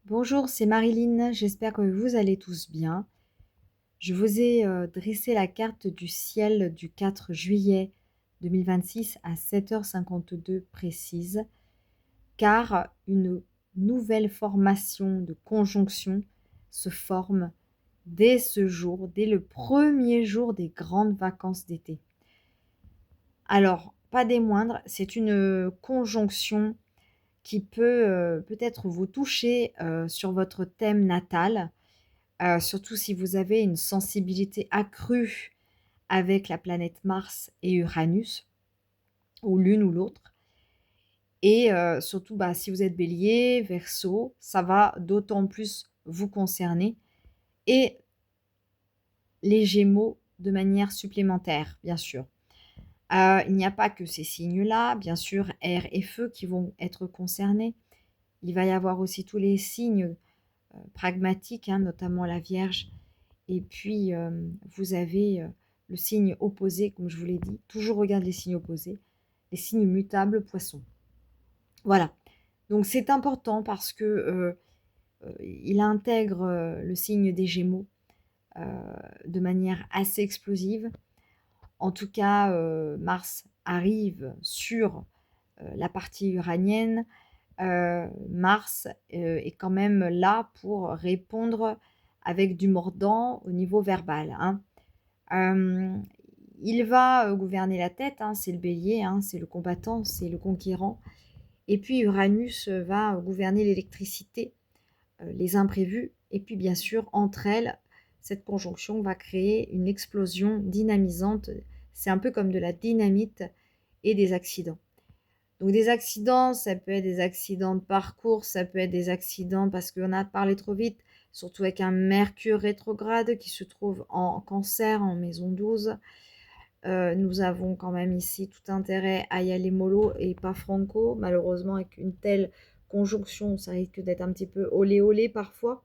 Bonjour, c'est Marilyn, j'espère que vous allez tous bien. Je vous ai dressé la carte du ciel du 4 juillet 2026 à 7h52 précise, car une nouvelle formation de conjonction se forme dès ce jour, dès le premier jour des grandes vacances d'été. Alors, pas des moindres, c'est une conjonction qui peut peut-être vous toucher sur votre thème natal. Surtout si vous avez une sensibilité accrue avec la planète Mars et Uranus, ou l'une ou l'autre. Et surtout, si vous êtes Bélier, Verseau, ça va d'autant plus vous concerner. Et les Gémeaux de manière supplémentaire, bien sûr. Il n'y a pas que ces signes-là, bien sûr, air et feu qui vont être concernés. Il va y avoir aussi tous les signes pragmatiques, notamment la Vierge. Et puis, vous avez le signe opposé, comme je vous l'ai dit. Toujours regarde les signes opposés. Les signes mutables, poisson. Voilà. Donc, c'est important parce que il intègre le signe des Gémeaux de manière assez explosive. En tout cas, Mars arrive sur la partie uranienne. Mars est quand même là pour répondre avec du mordant au niveau verbal. Il va gouverner la tête, c'est le bélier, c'est le combattant, c'est le conquérant. Et puis Uranus va gouverner l'électricité, les imprévus. Et puis bien sûr, entre elles, cette conjonction va créer une explosion dynamisante. C'est un peu comme de la dynamite et des accidents. Donc des accidents, ça peut être des accidents de parcours, ça peut être des accidents parce qu'on a parlé trop vite, surtout avec un Mercure rétrograde qui se trouve en Cancer, en maison 12. Nous avons quand même ici tout intérêt à y aller mollo et pas franco. Malheureusement, avec une telle conjonction, ça risque d'être un petit peu olé olé parfois.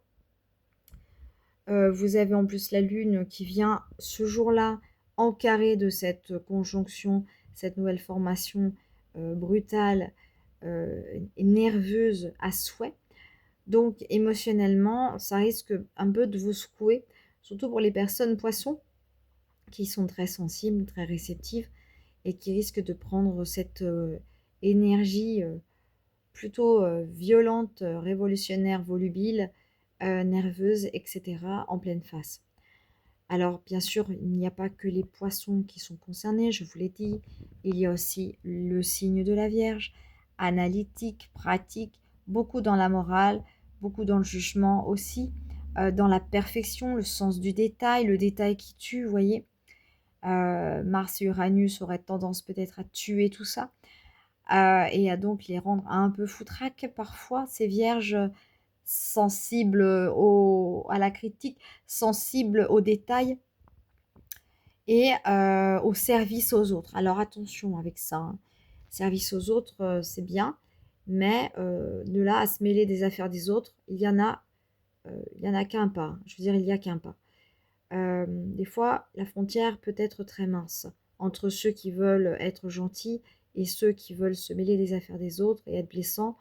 Vous avez en plus la Lune qui vient ce jour-là en carré de cette conjonction, cette nouvelle formation brutale et nerveuse à souhait. Donc émotionnellement, ça risque un peu de vous secouer, surtout pour les personnes poissons qui sont très sensibles, très réceptives et qui risquent de prendre cette énergie plutôt violente, révolutionnaire, volubile, nerveuse, etc., en pleine face. Alors, bien sûr, il n'y a pas que les poissons qui sont concernés, je vous l'ai dit, il y a aussi le signe de la Vierge, analytique, pratique, beaucoup dans la morale, beaucoup dans le jugement aussi, dans la perfection, le sens du détail, le détail qui tue, vous voyez. Mars et Uranus auraient tendance peut-être à tuer tout ça et à donc les rendre un peu foutraques parfois, ces vierges sensibles à la critique, sensibles aux détails et au service aux autres. Alors attention avec ça, service aux autres, c'est bien, mais de là à se mêler des affaires des autres, il y en a qu'un pas. Je veux dire, il y a qu'un pas. Des fois, la frontière peut être très mince entre ceux qui veulent être gentils et ceux qui veulent se mêler des affaires des autres et être blessants.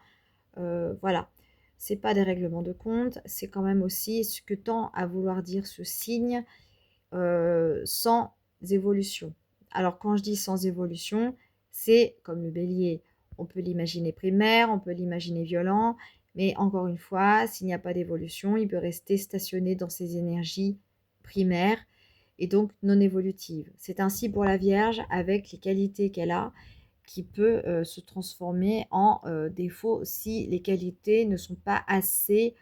Voilà, c'est pas des règlements de compte, c'est quand même aussi ce que tend à vouloir dire ce signe sans évolution. Alors quand je dis sans évolution, c'est comme le bélier, on peut l'imaginer primaire, on peut l'imaginer violent, mais encore une fois, s'il n'y a pas d'évolution, il peut rester stationné dans ses énergies primaires et donc non évolutives. C'est ainsi pour la Vierge avec les qualités qu'elle a, qui peut se transformer en défaut si les qualités ne sont pas assez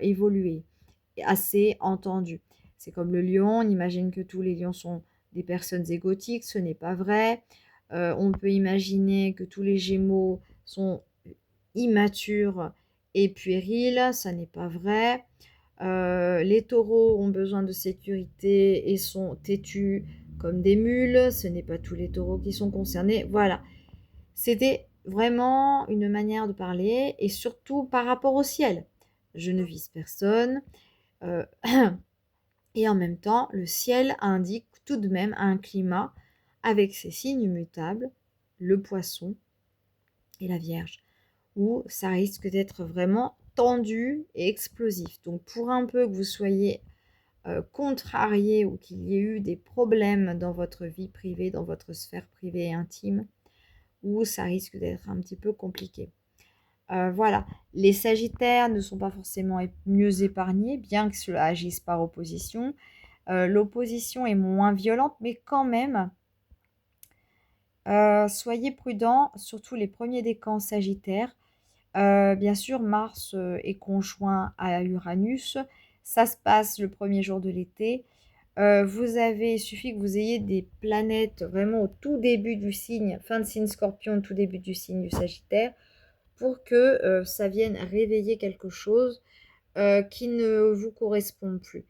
évoluées, assez entendues. C'est comme le lion, on imagine que tous les lions sont des personnes égotiques, ce n'est pas vrai. On peut imaginer que tous les gémeaux sont immatures et puérils, ça n'est pas vrai. Les taureaux ont besoin de sécurité et sont têtus comme des mules, ce n'est pas tous les taureaux qui sont concernés. Voilà, c'était vraiment une manière de parler et surtout par rapport au ciel. Je ne vise personne. Euh, et en même temps, le ciel indique tout de même un climat avec ses signes mutables, le poisson et la Vierge, où ça risque d'être vraiment tendu et explosif. Donc pour un peu que vous soyez contrarié ou qu'il y ait eu des problèmes dans votre vie privée, dans votre sphère privée et intime, où ça risque d'être un petit peu compliqué. Voilà, les Sagittaires ne sont pas forcément mieux épargnés, bien que cela agisse par opposition. L'opposition est moins violente, mais quand même, soyez prudents, surtout les premiers décans Sagittaires. Bien sûr, Mars est conjoint à Uranus. Ça se passe le premier jour de l'été. Il suffit que vous ayez des planètes vraiment au tout début du signe, fin de signe Scorpion, tout début du signe du Sagittaire, pour que ça vienne réveiller quelque chose qui ne vous correspond plus.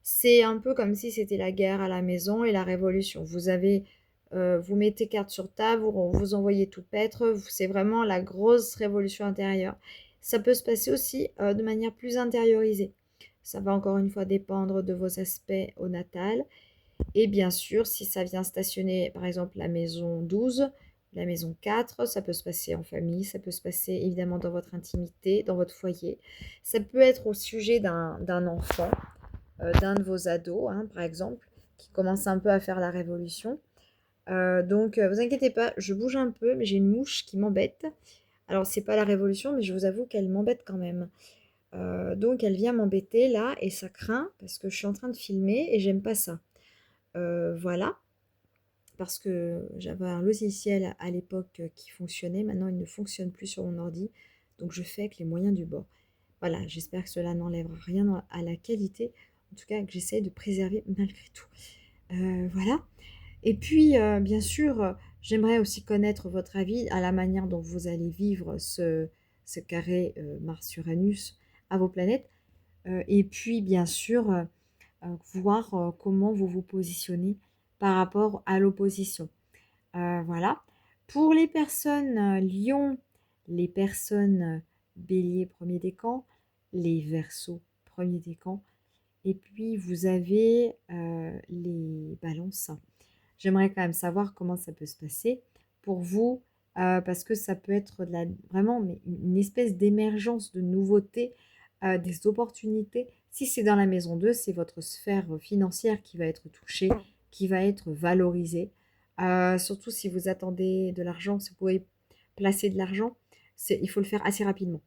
C'est un peu comme si c'était la guerre à la maison et la révolution. Vous mettez carte sur table, vous envoyez tout paître, c'est vraiment la grosse révolution intérieure. Ça peut se passer aussi de manière plus intériorisée. Ça va encore une fois dépendre de vos aspects au natal. Et bien sûr, si ça vient stationner, par exemple, la maison 12, la maison 4, ça peut se passer en famille, ça peut se passer évidemment dans votre intimité, dans votre foyer. Ça peut être au sujet d'un enfant, d'un de vos ados, hein, par exemple, qui commence un peu à faire la révolution. Donc, vous inquiétez pas, je bouge un peu, mais j'ai une mouche qui m'embête. Alors, c'est pas la révolution, mais je vous avoue qu'elle m'embête quand même. Donc, elle vient m'embêter là, et ça craint, parce que je suis en train de filmer, et j'aime pas ça. Voilà, parce que j'avais un logiciel à l'époque qui fonctionnait, maintenant il ne fonctionne plus sur mon ordi, donc je fais avec les moyens du bord. Voilà, j'espère que cela n'enlèvera rien à la qualité, en tout cas que j'essaie de préserver malgré tout. Voilà. Et puis, bien sûr, j'aimerais aussi connaître votre avis à la manière dont vous allez vivre ce carré Mars-Uranus à vos planètes. Et puis, bien sûr, voir comment vous vous positionnez par rapport à l'opposition. Voilà. Pour les personnes Lion, les personnes Bélier, premier décan, les Verseaux, premier décan, et puis vous avez les Balances. J'aimerais quand même savoir comment ça peut se passer pour vous, parce que ça peut être vraiment une espèce d'émergence de nouveautés, des opportunités. Si c'est dans la maison 2, c'est votre sphère financière qui va être touchée, qui va être valorisée. Surtout si vous attendez de l'argent, si vous pouvez placer de l'argent, il faut le faire assez rapidement.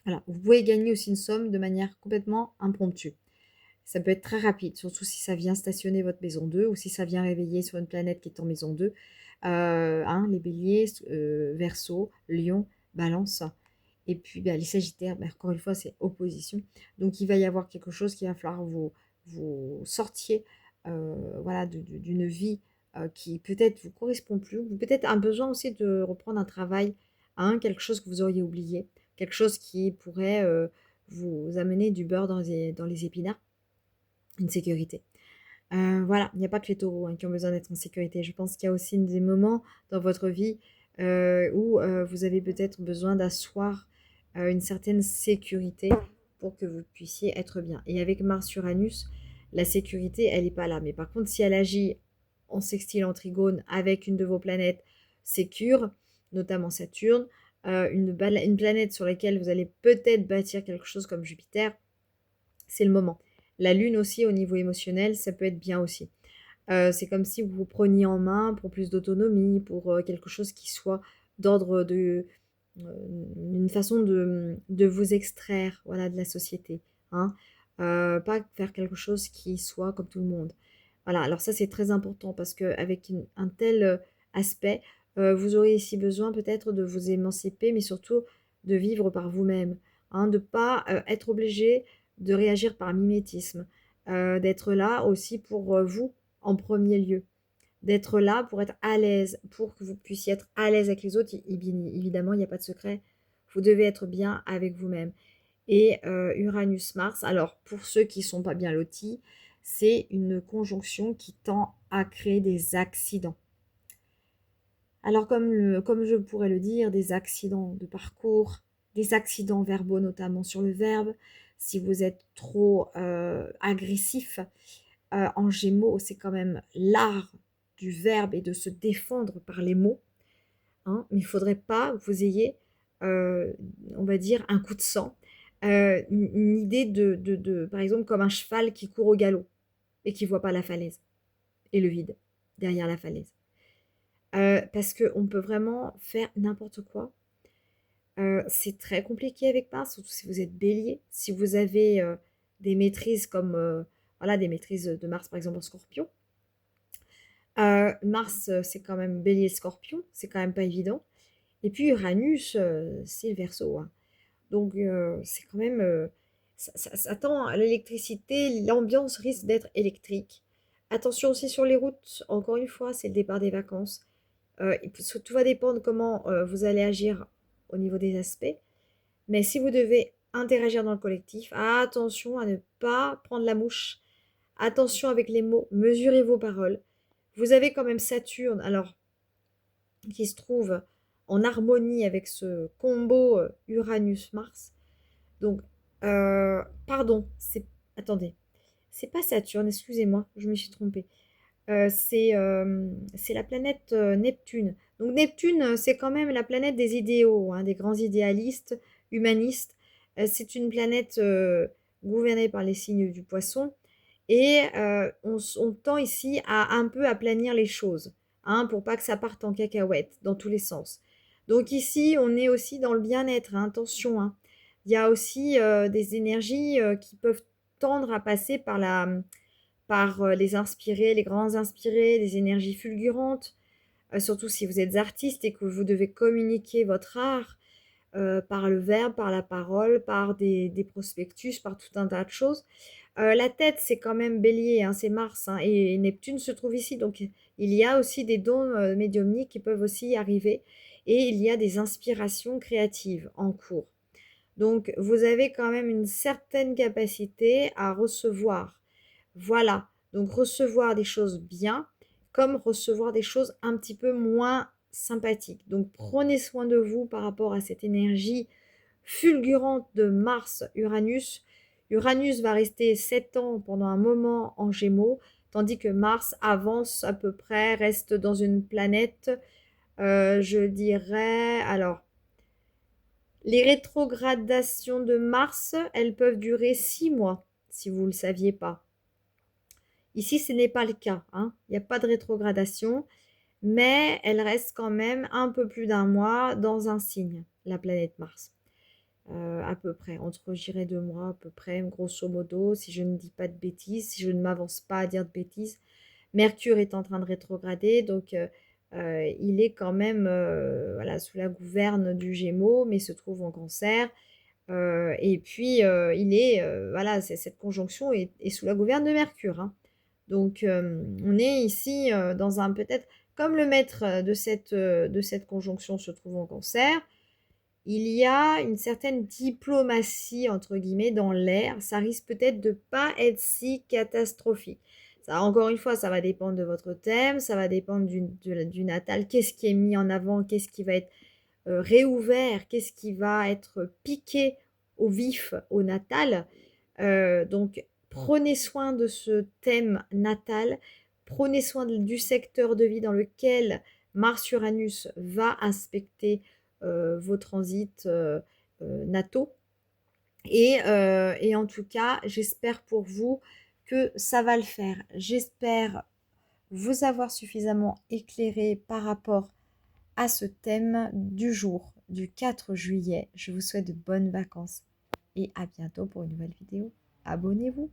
Voilà. Vous pouvez gagner aussi une somme de manière complètement impromptue. Ça peut être très rapide, surtout si ça vient stationner votre maison 2 ou si ça vient réveiller sur une planète qui est en maison 2. Les béliers, Verseau, Lion, Balance. Et puis les Sagittaires, encore une fois, c'est opposition. Donc il va y avoir quelque chose qui va falloir vous sortiez voilà, d'une vie qui peut-être vous correspond plus. Ou peut-être un besoin aussi de reprendre un travail, quelque chose que vous auriez oublié. Quelque chose qui pourrait vous amener du beurre dans les épinards. Une sécurité. Voilà, il n'y a pas que les taureaux qui ont besoin d'être en sécurité. Je pense qu'il y a aussi des moments dans votre vie où vous avez peut-être besoin d'asseoir une certaine sécurité pour que vous puissiez être bien. Et avec Mars-Uranus, la sécurité, elle n'est pas là. Mais par contre, si elle agit en sextile, en trigone, avec une de vos planètes sécures, notamment Saturne, une planète sur laquelle vous allez peut-être bâtir quelque chose comme Jupiter, c'est le moment. La lune aussi, au niveau émotionnel, ça peut être bien aussi. C'est comme si vous vous preniez en main pour plus d'autonomie, pour quelque chose qui soit d'ordre une façon de vous extraire, voilà, de la société, hein. Pas faire quelque chose qui soit comme tout le monde. Voilà, alors ça c'est très important parce qu'avec un tel aspect, vous aurez ici besoin peut-être de vous émanciper, mais surtout de vivre par vous-même, hein, de ne pas être obligé de réagir par mimétisme, d'être là aussi pour vous en premier lieu, d'être là pour être à l'aise, pour que vous puissiez être à l'aise avec les autres. Bien évidemment, il n'y a pas de secret, vous devez être bien avec vous-même. Et Uranus-Mars, alors pour ceux qui ne sont pas bien lotis, c'est une conjonction qui tend à créer des accidents. Alors comme je pourrais le dire, des accidents de parcours, des accidents verbaux notamment sur le verbe. Si vous êtes trop agressif en Gémeaux, c'est quand même l'art du verbe et de se défendre par les mots, hein. Mais il ne faudrait pas que vous ayez, on va dire, un coup de sang. une idée par exemple, comme un cheval qui court au galop et qui voit pas la falaise et le vide derrière la falaise. Parce qu'on peut vraiment faire n'importe quoi. C'est très compliqué avec Mars, surtout si vous êtes bélier. Si vous avez des maîtrises comme voilà, des maîtrises de Mars, par exemple, en scorpion. Mars, c'est quand même bélier scorpion, c'est quand même pas évident. Et puis Uranus, c'est le Verseau, hein. Donc c'est quand même ça tend à l'électricité, l'ambiance risque d'être électrique. Attention aussi sur les routes, encore une fois, c'est le départ des vacances. Tout va dépendre comment vous allez agir au niveau des aspects. Mais si vous devez interagir dans le collectif, attention à ne pas prendre la mouche. Attention avec les mots, mesurez vos paroles. Vous avez quand même Saturne, alors qui se trouve en harmonie avec ce combo Uranus-Mars. Donc, pardon, attendez, c'est pas Saturne, excusez-moi, je me suis trompée. C'est la planète Neptune. Donc Neptune, c'est quand même la planète des idéaux, hein, des grands idéalistes, humanistes. C'est une planète gouvernée par les signes du poisson. Et on tend ici à un peu aplanir les choses, hein, pour pas que ça parte en cacahuète dans tous les sens. Donc ici, on est aussi dans le bien-être, hein, attention, hein. Il y a aussi des énergies qui peuvent tendre à passer par les inspirés, les grands inspirés, des énergies fulgurantes, surtout si vous êtes artiste et que vous devez communiquer votre art par le verbe, par la parole, par des prospectus, par tout un tas de choses. La tête, c'est quand même Bélier, hein, c'est Mars, hein, et Neptune se trouve ici. Donc, il y a aussi des dons médiumniques qui peuvent aussi arriver et il y a des inspirations créatives en cours. Donc, vous avez quand même une certaine capacité à recevoir. Voilà, donc recevoir des choses bien, comme recevoir des choses un petit peu moins sympathiques. Donc, prenez soin de vous par rapport à cette énergie fulgurante de Mars-Uranus. Uranus va rester 7 ans pendant un moment en Gémeaux, tandis que Mars avance à peu près, reste dans une planète, je dirais, alors, les rétrogradations de Mars, elles peuvent durer 6 mois, si vous ne le saviez pas. Ici, ce n'est pas le cas, hein. Il n'y a pas de rétrogradation, mais elle reste quand même un peu plus d'un mois dans un signe, la planète Mars. À peu près, entre, je dirais, 2 mois à peu près, grosso modo, si je ne dis pas de bêtises, si je ne m'avance pas à dire de bêtises. Mercure est en train de rétrograder, donc il est quand même voilà, sous la gouverne du Gémeaux, mais se trouve en Cancer. Et puis, voilà, cette conjonction est sous la gouverne de Mercure, hein. Donc, on est ici dans un peut-être, comme le maître de cette conjonction se trouve en Cancer, il y a une certaine diplomatie, entre guillemets, dans l'air. Ça risque peut-être de ne pas être si catastrophique. Ça, encore une fois, ça va dépendre de votre thème, ça va dépendre du natal. Qu'est-ce qui est mis en avant, qu'est-ce qui va être réouvert, qu'est-ce qui va être piqué au vif au natal. Donc, prenez soin de ce thème natal, prenez soin du secteur de vie dans lequel Mars-Uranus va inspecter vos transits nataux. Et en tout cas, j'espère pour vous que ça va le faire. J'espère vous avoir suffisamment éclairé par rapport à ce thème du jour du 4 juillet. Je vous souhaite de bonnes vacances et à bientôt pour une nouvelle vidéo. Abonnez-vous.